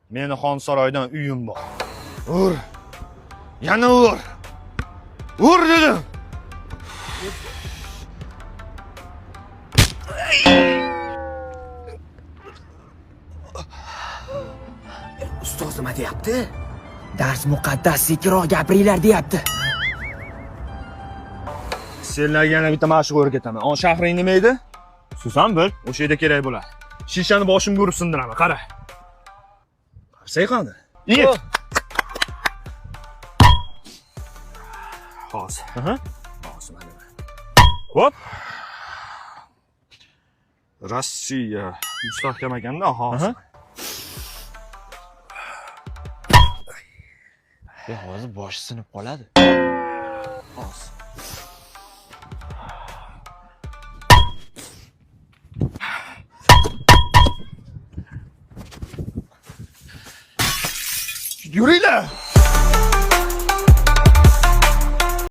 Meni Xonsaroydan uyim bor. Ur. Yana ur. Ur dedim. Ustoz nima deyapti? Dars muqaddas sekinroq gapiringlar deyapti. Senlarga yana bitta mashq o'rgataman. On shahring nima edi? Susan bil. O'sha yerda kerak bo'ladi. Shishani boshimga urib sindiraman, qara. Qarsak qani? Yigit. Hozir. Aha. Hozir mana. Hop. Rossiya mustahkam ekanda, hozir. Hozir boshi sinib qoladi. Hozir. Yuringlar.